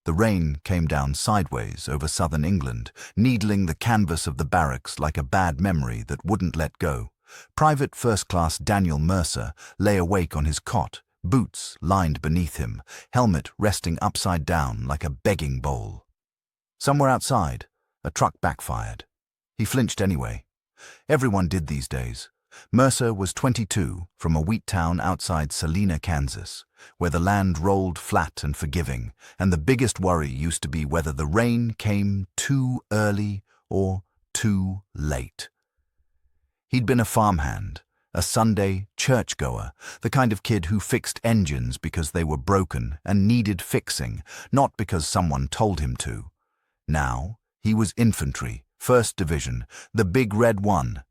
The rain came down sideways over southern England, needling the canvas of the barracks like a bad memory that wouldn't let go. Private First-Class Daniel Mercer lay awake on his cot, boots lined beneath him, helmet resting upside down like a begging bowl. Somewhere outside, a truck backfired. He flinched anyway. Everyone did these days. Mercer was 22, from a wheat town outside Salina, Kansas, where the land rolled flat and forgiving, and the biggest worry used to be whether the rain came too early or too late. He'd been a farmhand, a Sunday churchgoer, the kind of kid who fixed engines because they were broken and needed fixing, not because someone told him to. Now, he was infantry, 1st Division, the Big Red One,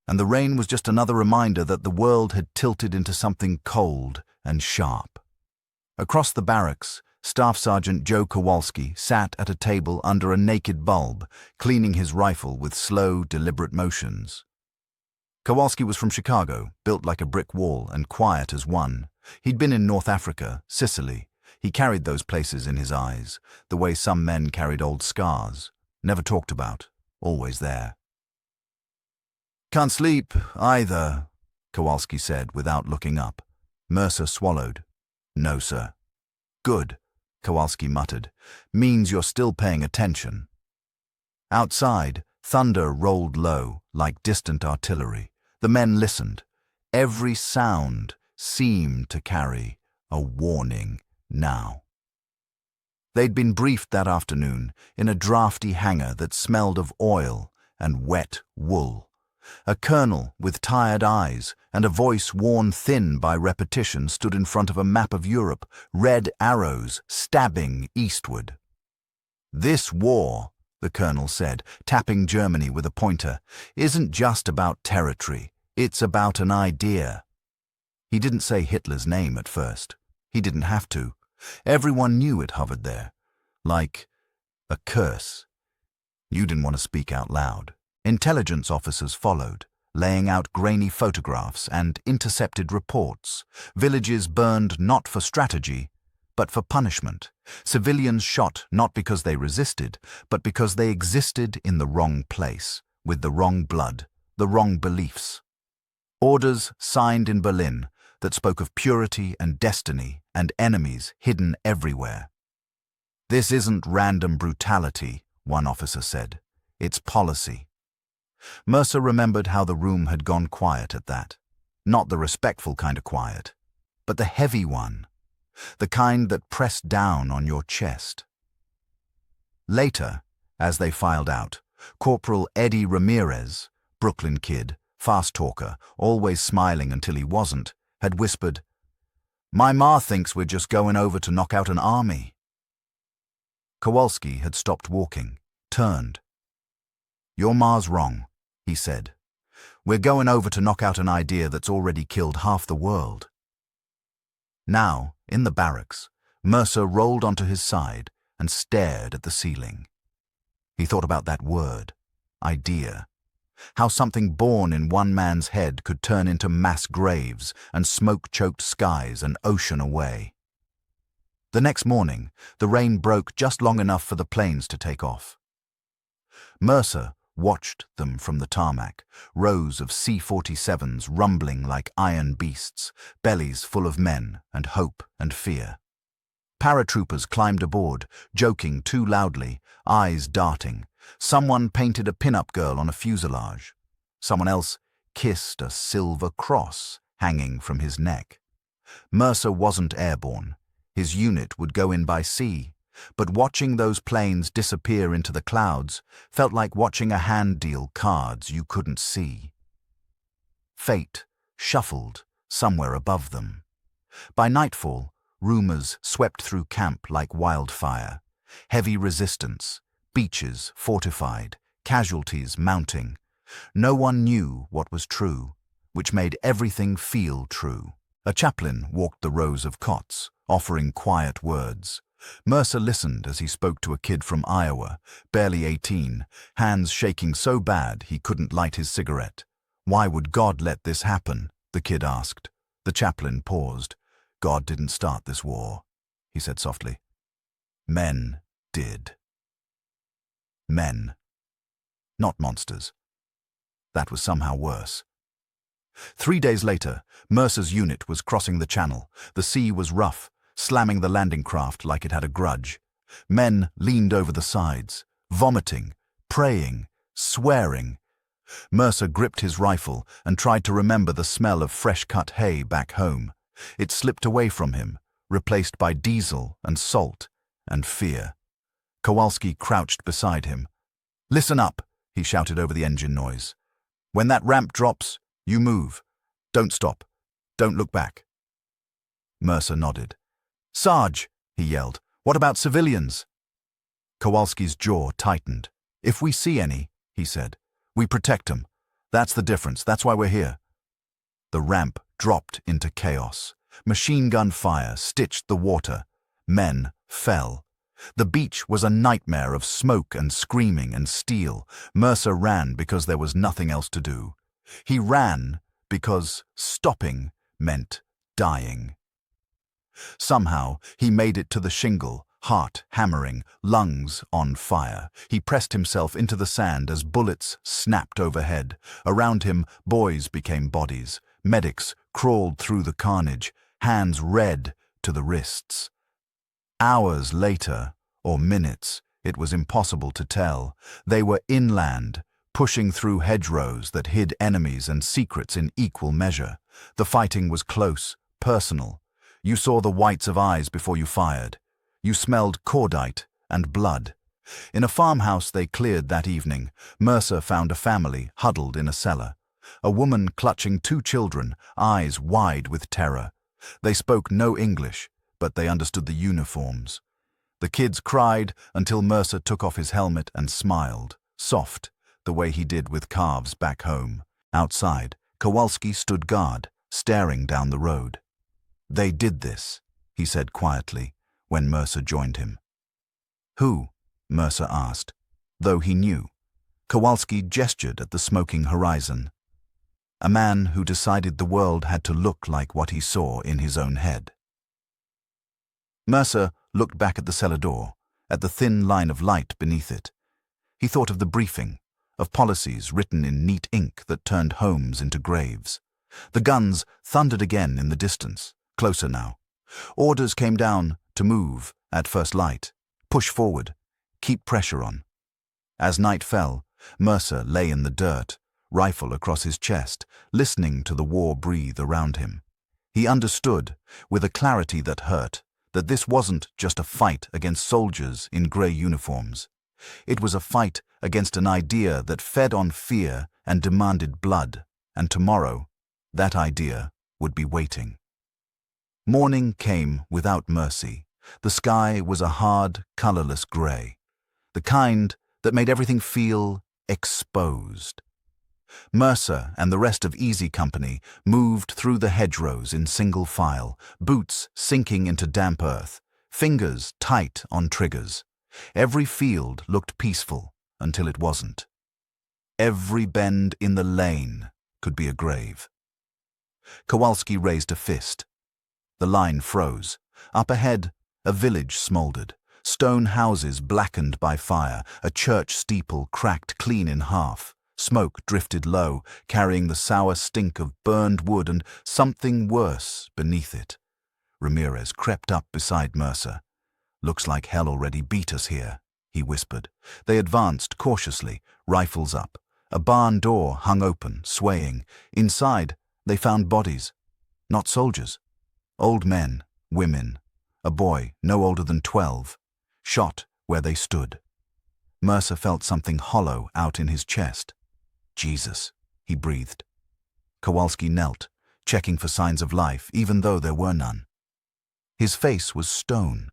and the rain was just another reminder that the world had tilted into something cold and sharp. Across the barracks, Staff Sergeant Joe Kowalski sat at a table under a naked bulb, cleaning his rifle with slow, deliberate motions. Kowalski was from Chicago, built like a brick wall and quiet as one. He'd been in North Africa, Sicily. He carried those places in his eyes, the way some men carried old scars, never talked about, always there. "Can't sleep, either," Kowalski said without looking up. Mercer swallowed. "No, sir." "Good," Kowalski muttered. "Means you're still paying attention." Outside, thunder rolled low, like distant artillery. The men listened. Every sound seemed to carry a warning now. They'd been briefed that afternoon in a drafty hangar that smelled of oil and wet wool. A colonel with tired eyes and a voice worn thin by repetition stood in front of a map of Europe, red arrows stabbing eastward. "This war," the colonel said, tapping Germany with a pointer, "isn't just about territory, it's about an idea." He didn't say Hitler's name at first. He didn't have to. Everyone knew it hovered there, like a curse. You didn't want to speak out loud. Intelligence officers followed, laying out grainy photographs and intercepted reports. Villages burned not for strategy, but for punishment. Civilians shot not because they resisted, but because they existed in the wrong place, with the wrong blood, the wrong beliefs. Orders signed in Berlin that spoke of purity and destiny and enemies hidden everywhere. "This isn't random brutality," one officer said. "It's policy." Mercer remembered how the room had gone quiet at that. Not the respectful kind of quiet, but the heavy one, the kind that pressed down on your chest. Later, as they filed out, Corporal Eddie Ramirez, Brooklyn kid, fast talker, always smiling until he wasn't, had whispered, "My ma thinks we're just going over to knock out an army." Kowalski had stopped walking, turned. "Your ma's wrong," he said. "We're going over to knock out an idea that's already killed half the world." Now, in the barracks, Mercer rolled onto his side and stared at the ceiling. He thought about that word, idea. How something born in one man's head could turn into mass graves and smoke-choked skies and ocean away. The next morning, the rain broke just long enough for the planes to take off. Mercer watched them from the tarmac, rows of C-47s rumbling like iron beasts, bellies full of men and hope and fear. Paratroopers climbed aboard, joking too loudly, eyes darting. Someone painted a pin-up girl on a fuselage. Someone else kissed a silver cross hanging from his neck. Mercer wasn't airborne. His unit would go in by sea. But watching those planes disappear into the clouds felt like watching a hand deal cards you couldn't see. Fate shuffled somewhere above them. By nightfall, rumors swept through camp like wildfire. Heavy resistance, beaches fortified, casualties mounting. No one knew what was true, which made everything feel true. A chaplain walked the rows of cots, offering quiet words. Mercer listened as he spoke to a kid from Iowa, barely 18, hands shaking so bad he couldn't light his cigarette. "Why would God let this happen?" the kid asked. The chaplain paused. "God didn't start this war," he said softly. Men did. Men, not monsters. That was somehow worse. 3 days later, Mercer's unit was crossing the channel. The sea was rough, slamming the landing craft like it had a grudge. Men leaned over the sides, vomiting, praying, swearing. Mercer gripped his rifle and tried to remember the smell of fresh-cut hay back home. It slipped away from him, replaced by diesel and salt and fear. Kowalski crouched beside him. "Listen up," he shouted over the engine noise. "When that ramp drops, you move. Don't stop. Don't look back." Mercer nodded. "Sarge," he yelled, "what about civilians?" Kowalski's jaw tightened. "If we see any," he said, "we protect them. That's the difference. That's why we're here." The ramp dropped into chaos. Machine gun fire stitched the water. Men fell. The beach was a nightmare of smoke and screaming and steel. Mercer ran because there was nothing else to do. He ran because stopping meant dying. Somehow, he made it to the shingle, heart hammering, lungs on fire. He pressed himself into the sand as bullets snapped overhead. Around him, boys became bodies. Medics crawled through the carnage, hands red to the wrists. Hours later, or minutes, it was impossible to tell. They were inland, pushing through hedgerows that hid enemies and secrets in equal measure. The fighting was close, personal. You saw the whites of eyes before you fired. You smelled cordite and blood. In a farmhouse they cleared that evening, Mercer found a family huddled in a cellar. A woman clutching 2 children, eyes wide with terror. They spoke no English, but they understood the uniforms. The kids cried until Mercer took off his helmet and smiled, soft, the way he did with calves back home. Outside, Kowalski stood guard, staring down the road. "They did this," he said quietly, when Mercer joined him. "Who?" Mercer asked, though he knew. Kowalski gestured at the smoking horizon. "A man who decided the world had to look like what he saw in his own head." Mercer looked back at the cellar door, at the thin line of light beneath it. He thought of the briefing, of policies written in neat ink that turned homes into graves. The guns thundered again in the distance, closer now. Orders came down to move at first light, push forward, keep pressure on. As night fell, Mercer lay in the dirt, rifle across his chest, listening to the war breathe around him. He understood, with a clarity that hurt, that this wasn't just a fight against soldiers in grey uniforms. It was a fight against an idea that fed on fear and demanded blood, and tomorrow, that idea would be waiting. Morning came without mercy. The sky was a hard, colourless grey, the kind that made everything feel exposed. Mercer and the rest of Easy Company moved through the hedgerows in single file, boots sinking into damp earth, fingers tight on triggers. Every field looked peaceful until it wasn't. Every bend in the lane could be a grave. Kowalski raised a fist. The line froze. Up ahead, a village smouldered. Stone houses blackened by fire, a church steeple cracked clean in half. Smoke drifted low, carrying the sour stink of burned wood and something worse beneath it. Ramirez crept up beside Mercer. "Looks like hell already beat us here," he whispered. They advanced cautiously, rifles up. A barn door hung open, swaying. Inside, they found bodies. Not soldiers. Old men, women, a boy no older than 12, shot where they stood. Mercer felt something hollow out in his chest. "Jesus," he breathed. Kowalski knelt, checking for signs of life, even though there were none. His face was stone.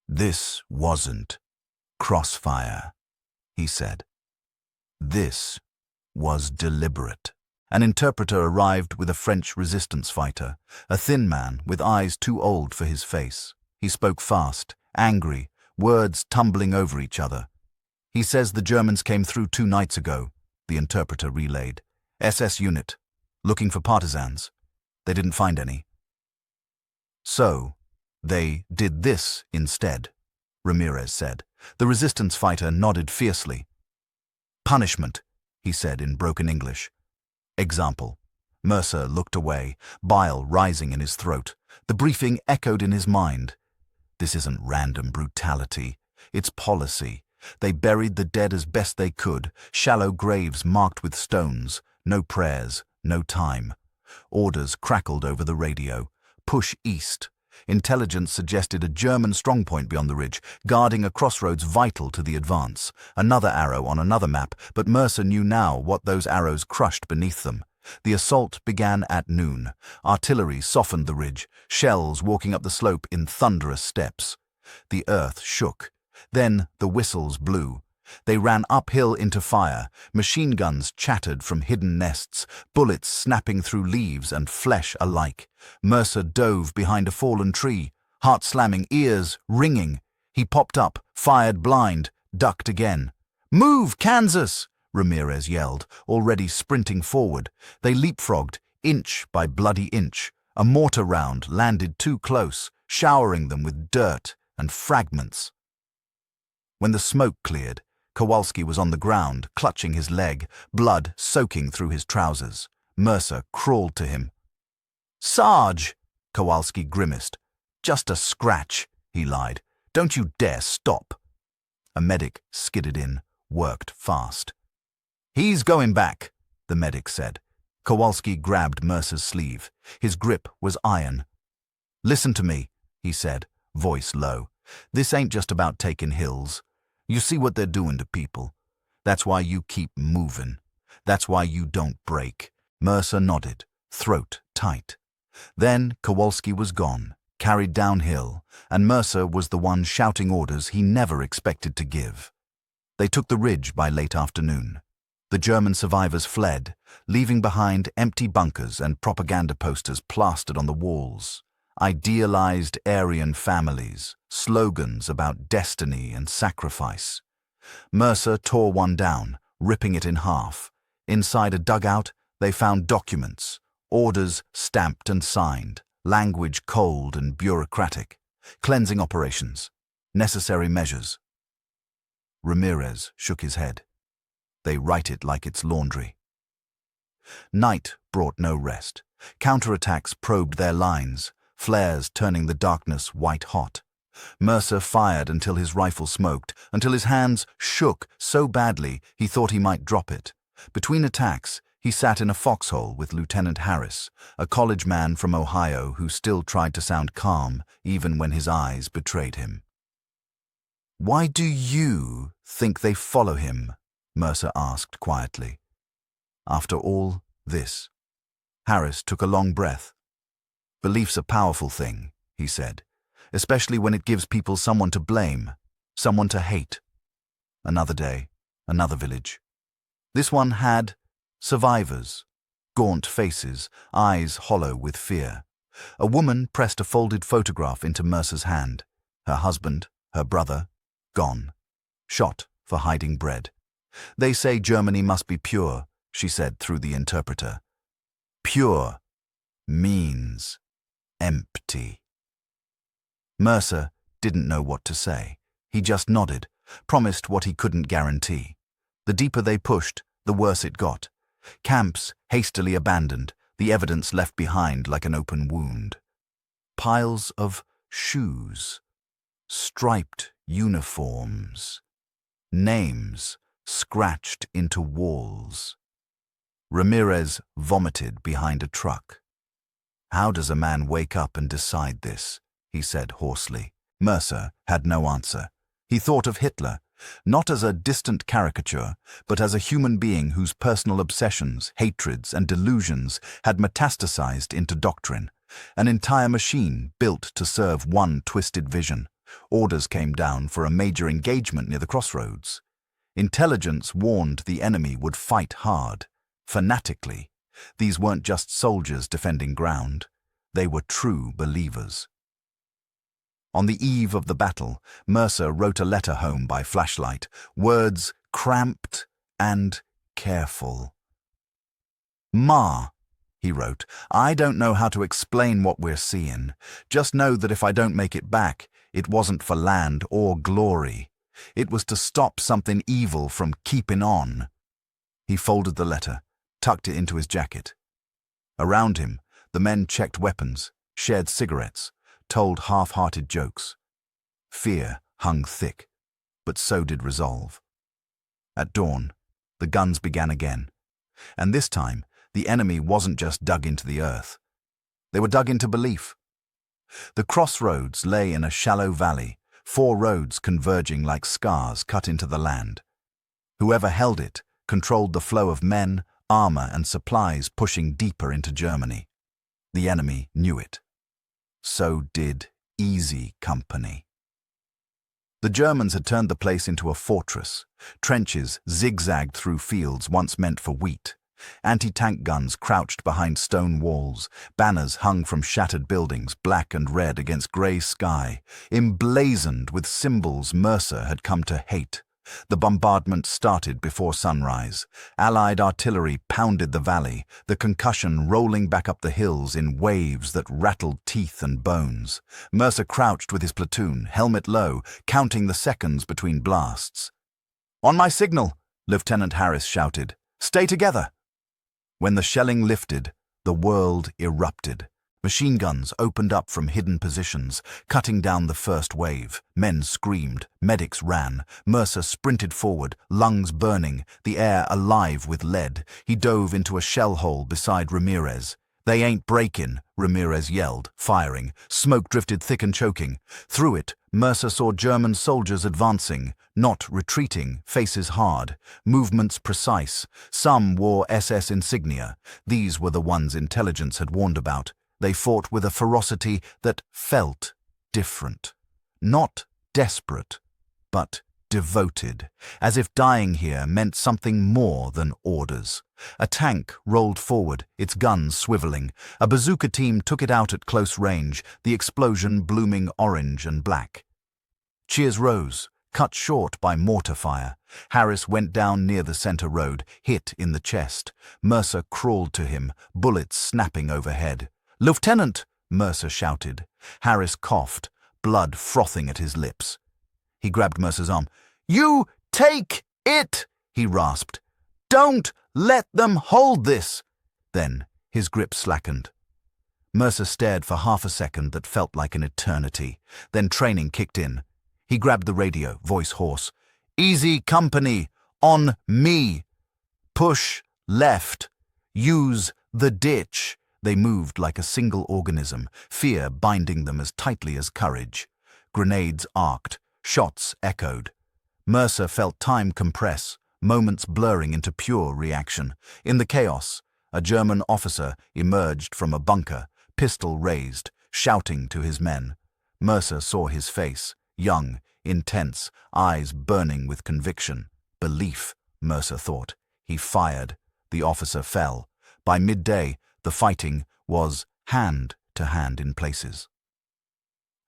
"This wasn't crossfire," he said. "This was deliberate." An interpreter arrived with a French resistance fighter, a thin man with eyes too old for his face. He spoke fast, angry, words tumbling over each other. "He says the Germans came through 2 nights ago," the interpreter relayed. "SS unit, looking for partisans. They didn't find any. So, they did this instead." Ramirez said. The resistance fighter nodded fiercely. Punishment, he said in broken English. Example. Mercer looked away, bile rising in his throat. The briefing echoed in his mind. This isn't random brutality. It's policy. They buried the dead as best they could, shallow graves marked with stones. No prayers, no time. Orders crackled over the radio. Push east. Intelligence suggested a German strongpoint beyond the ridge, guarding a crossroads vital to the advance. Another arrow on another map, but Mercer knew now what those arrows crushed beneath them. The assault began at noon. Artillery softened the ridge, shells walking up the slope in thunderous steps. The earth shook. Then the whistles blew. They ran uphill into fire. Machine guns chattered from hidden nests, bullets snapping through leaves and flesh alike. Mercer dove behind a fallen tree, heart slamming, ears ringing. He popped up, fired blind, ducked again. "Move, Kansas!" Ramirez yelled, already sprinting forward. They leapfrogged, inch by bloody inch. A mortar round landed too close, showering them with dirt and fragments. When the smoke cleared, Kowalski was on the ground, clutching his leg, blood soaking through his trousers. Mercer crawled to him. "Sarge!" Kowalski grimaced. "Just a scratch," he lied. "Don't you dare stop." A medic skidded in, worked fast. "He's going back," the medic said. Kowalski grabbed Mercer's sleeve. His grip was iron. "Listen to me," he said, voice low. "This ain't just about taking hills. You see what they're doing to people. That's why you keep moving. That's why you don't break." Mercer nodded, throat tight. Then Kowalski was gone, carried downhill, and Mercer was the one shouting orders he never expected to give. They took the ridge by late afternoon. The German survivors fled, leaving behind empty bunkers and propaganda posters plastered on the walls. Idealized Aryan families, slogans about destiny and sacrifice. Mercer tore one down, ripping it in half. Inside a dugout, they found documents, orders stamped and signed, language cold and bureaucratic, cleansing operations, necessary measures. Ramirez shook his head. They write it like it's laundry. Night brought no rest. Counterattacks probed their lines, flares turning the darkness white-hot. Mercer fired until his rifle smoked, until his hands shook so badly he thought he might drop it. Between attacks, he sat in a foxhole with Lieutenant Harris, a college man from Ohio who still tried to sound calm even when his eyes betrayed him. "Why do you think they follow him?" Mercer asked quietly. "After all this." Harris took a long breath. "Belief's a powerful thing," he said, "especially when it gives people someone to blame, someone to hate." Another day, another village. This one had survivors, gaunt faces, eyes hollow with fear. A woman pressed a folded photograph into Mercer's hand. Her husband, her brother, gone. Shot for hiding bread. "They say Germany must be pure," she said through the interpreter. "Pure means empty." Mercer didn't know what to say. He just nodded, promised what he couldn't guarantee. The deeper they pushed, the worse it got. Camps hastily abandoned, the evidence left behind like an open wound. Piles of shoes, striped uniforms, names scratched into walls. Ramirez vomited behind a truck. "How does a man wake up and decide this?" he said hoarsely. Mercer had no answer. He thought of Hitler, not as a distant caricature, but as a human being whose personal obsessions, hatreds, and delusions had metastasized into doctrine. An entire machine built to serve one twisted vision. Orders came down for a major engagement near the crossroads. Intelligence warned the enemy would fight hard, fanatically. These weren't just soldiers defending ground. They were true believers. On the eve of the battle, Mercer wrote a letter home by flashlight, words cramped and careful. "Ma," he wrote, "I don't know how to explain what we're seeing. Just know that if I don't make it back, It wasn't for land or glory. It was to stop something evil from keeping on. He folded the letter, tucked it into his jacket. Around him, the men checked weapons, shared cigarettes, told half-hearted jokes. Fear hung thick, but so did resolve. At dawn, the guns began again. And this time, the enemy wasn't just dug into the earth. They were dug into belief. The crossroads lay in a shallow valley, 4 roads converging like scars cut into the land. Whoever held it controlled the flow of men, armor, and supplies pushing deeper into Germany. The enemy knew it. So did Easy Company. The Germans had turned the place into a fortress. Trenches zigzagged through fields once meant for wheat. Anti-tank guns crouched behind stone walls. Banners hung from shattered buildings, black and red against grey sky, emblazoned with symbols Mercer had come to hate. The bombardment started before sunrise. Allied artillery pounded the valley, the concussion rolling back up the hills in waves that rattled teeth and bones. Mercer crouched with his platoon, helmet low, counting the seconds between blasts. "On my signal," Lieutenant Harris shouted. "Stay together." When the shelling lifted, the world erupted. Machine guns opened up from hidden positions, cutting down the first wave. Men screamed, medics ran. Mercer sprinted forward, lungs burning, the air alive with lead. He dove into a shell hole beside Ramirez. "They ain't breaking," Ramirez yelled, firing. Smoke drifted thick and choking. Through it, Mercer saw German soldiers advancing, not retreating, faces hard, movements precise. Some wore SS insignia. These were the ones intelligence had warned about. They fought with a ferocity that felt different. Not desperate, but devoted, as if dying here meant something more than orders. A tank rolled forward, its guns swiveling. A bazooka team took it out at close range, the explosion blooming orange and black. Cheers rose, cut short by mortar fire. Harris went down near the center road, hit in the chest. Mercer crawled to him, bullets snapping overhead. "Lieutenant!" Mercer shouted. Harris coughed, blood frothing at his lips. He grabbed Mercer's arm. "You take it!" he rasped. "Don't let them hold this!" Then his grip slackened. Mercer stared for half a second that felt like an eternity. Then training kicked in. He grabbed the radio, voice hoarse. "Easy Company, on me! Push left. Use the ditch." They moved like a single organism, fear binding them as tightly as courage. Grenades arced, shots echoed. Mercer felt time compress, moments blurring into pure reaction. In the chaos, a German officer emerged from a bunker, pistol raised, shouting to his men. Mercer saw his face, young, intense, eyes burning with conviction. Belief, Mercer thought. He fired. The officer fell. By midday, the fighting was hand to hand in places.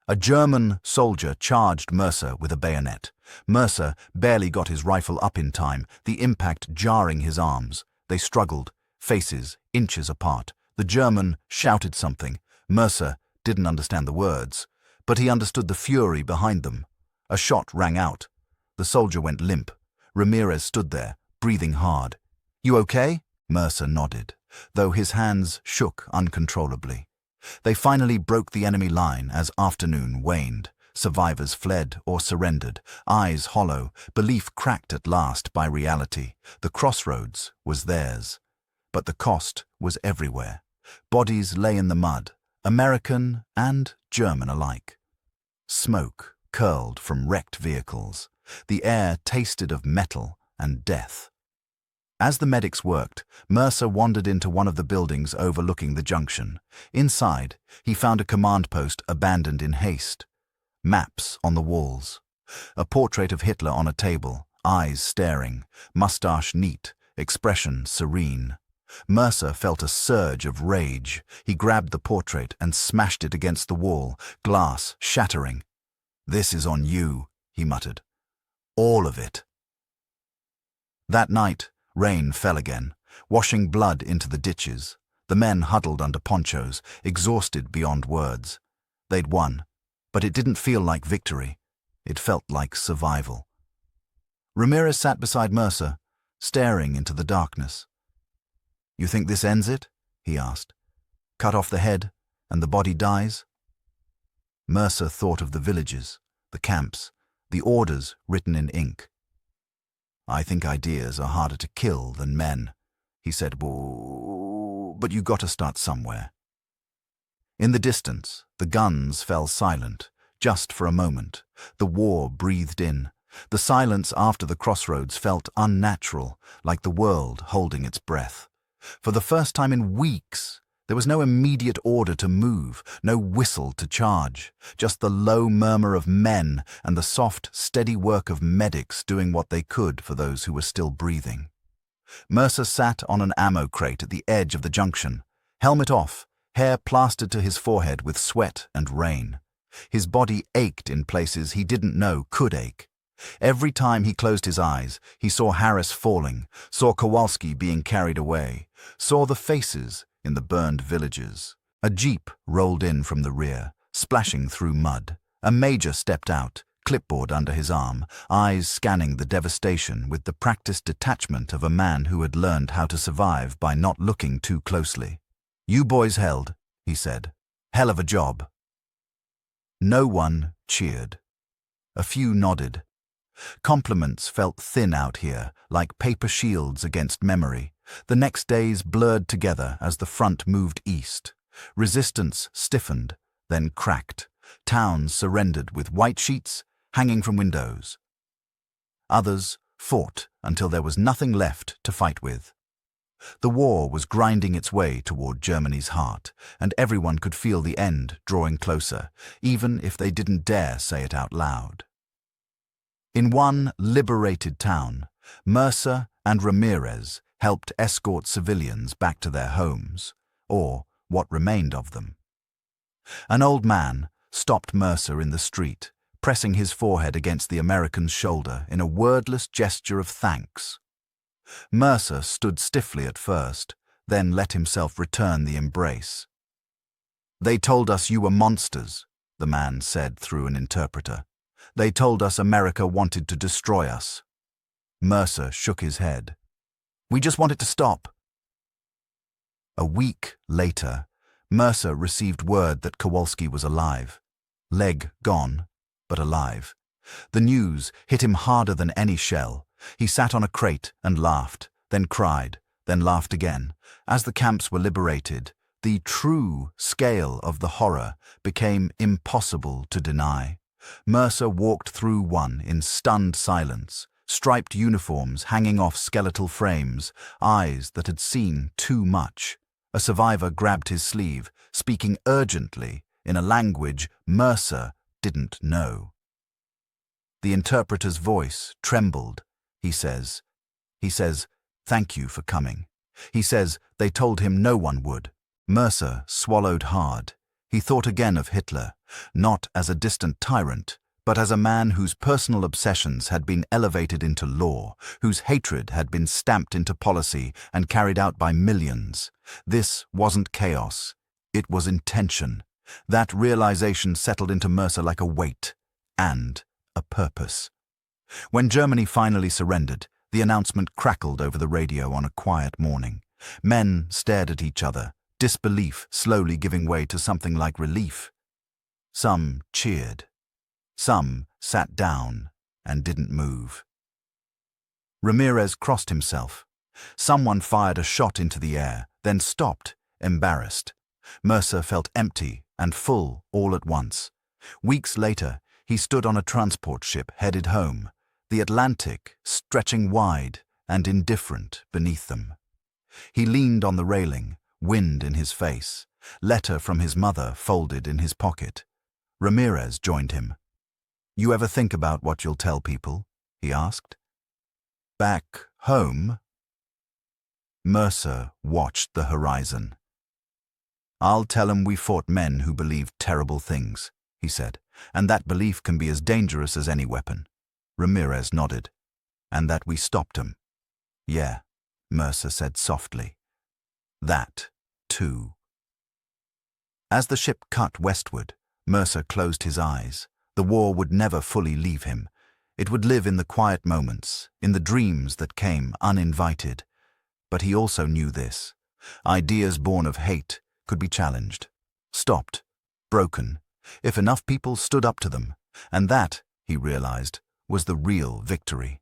A German soldier charged Mercer with a bayonet. Mercer barely got his rifle up in time, the impact jarring his arms. They struggled, faces inches apart. The German shouted something. Mercer didn't understand the words, but he understood the fury behind them. A shot rang out. The soldier went limp. Ramirez stood there, breathing hard. "You okay?" Mercer nodded, though his hands shook uncontrollably. They finally broke the enemy line as afternoon waned. Survivors fled or surrendered, eyes hollow, belief cracked at last by reality. The crossroads was theirs. But the cost was everywhere. Bodies lay in the mud, American and German alike. Smoke curled from wrecked vehicles. The air tasted of metal and death. As the medics worked, Mercer wandered into one of the buildings overlooking the junction. Inside, he found a command post abandoned in haste. Maps on the walls. A portrait of Hitler on a table, eyes staring, mustache neat, expression serene. Mercer felt a surge of rage. He grabbed the portrait and smashed it against the wall, glass shattering. "This is on you," he muttered. "All of it." That night, rain fell again, washing blood into the ditches. The men huddled under ponchos, exhausted beyond words. They'd won. But it didn't feel like victory. It felt like survival. Ramirez sat beside Mercer, staring into the darkness. "You think this ends it?" he asked. "Cut off the head, and the body dies?" Mercer thought of the villages, the camps, the orders written in ink. "I think ideas are harder to kill than men," he said. "But you got to start somewhere." In the distance, the guns fell silent, just for a moment. The war breathed in. The silence after the crossroads felt unnatural, like the world holding its breath. For the first time in weeks, there was no immediate order to move, no whistle to charge, just the low murmur of men and the soft, steady work of medics doing what they could for those who were still breathing. Mercer sat on an ammo crate at the edge of the junction, helmet off, hair plastered to his forehead with sweat and rain. His body ached in places he didn't know could ache. Every time he closed his eyes, he saw Harris falling, saw Kowalski being carried away, saw the faces in the burned villages. A jeep rolled in from the rear, splashing through mud. A major stepped out, clipboard under his arm, eyes scanning the devastation with the practiced detachment of a man who had learned how to survive by not looking too closely. "You boys held," he said. "Hell of a job." No one cheered. A few nodded. Compliments felt thin out here, like paper shields against memory. The next days blurred together as the front moved east. Resistance stiffened, then cracked. Towns surrendered with white sheets hanging from windows. Others fought until there was nothing left to fight with. The war was grinding its way toward Germany's heart, and everyone could feel the end drawing closer, even if they didn't dare say it out loud. In one liberated town, Mercer and Ramirez helped escort civilians back to their homes, or what remained of them. An old man stopped Mercer in the street, pressing his forehead against the American's shoulder in a wordless gesture of thanks. Mercer stood stiffly at first, then let himself return the embrace. "They told us you were monsters," the man said through an interpreter. "They told us America wanted to destroy us." Mercer shook his head. "We just wanted to stop." A week later, Mercer received word that Kowalski was alive. Leg gone, but alive. The news hit him harder than any shell. He sat on a crate and laughed, then cried, then laughed again. As the camps were liberated, the true scale of the horror became impossible to deny. Mercer walked through one in stunned silence, striped uniforms hanging off skeletal frames, eyes that had seen too much. A survivor grabbed his sleeve, speaking urgently in a language Mercer didn't know. The interpreter's voice trembled. He says, "Thank you for coming." He says they told him no one would. Mercer swallowed hard. He thought again of Hitler, not as a distant tyrant, but as a man whose personal obsessions had been elevated into law, whose hatred had been stamped into policy and carried out by millions. This wasn't chaos. It was intention. That realization settled into Mercer like a weight and a purpose. When Germany finally surrendered, the announcement crackled over the radio on a quiet morning. Men stared at each other, disbelief slowly giving way to something like relief. Some cheered. Some sat down and didn't move. Ramirez crossed himself. Someone fired a shot into the air, then stopped, embarrassed. Mercer felt empty and full all at once. Weeks later, he stood on a transport ship headed home, the Atlantic stretching wide and indifferent beneath them. He leaned on the railing, wind in his face, letter from his mother folded in his pocket. Ramirez joined him. "You ever think about what you'll tell people?" he asked. "Back home?" Mercer watched the horizon. "I'll tell 'em we fought men who believed terrible things," he said, "and that belief can be as dangerous as any weapon." Ramirez nodded. "And that we stopped 'em." "Yeah," Mercer said softly. "That, too." As the ship cut westward, Mercer closed his eyes. The war would never fully leave him. It would live in the quiet moments, in the dreams that came uninvited. But he also knew this. Ideas born of hate could be challenged, stopped, broken, if enough people stood up to them. And that, he realized, was the real victory.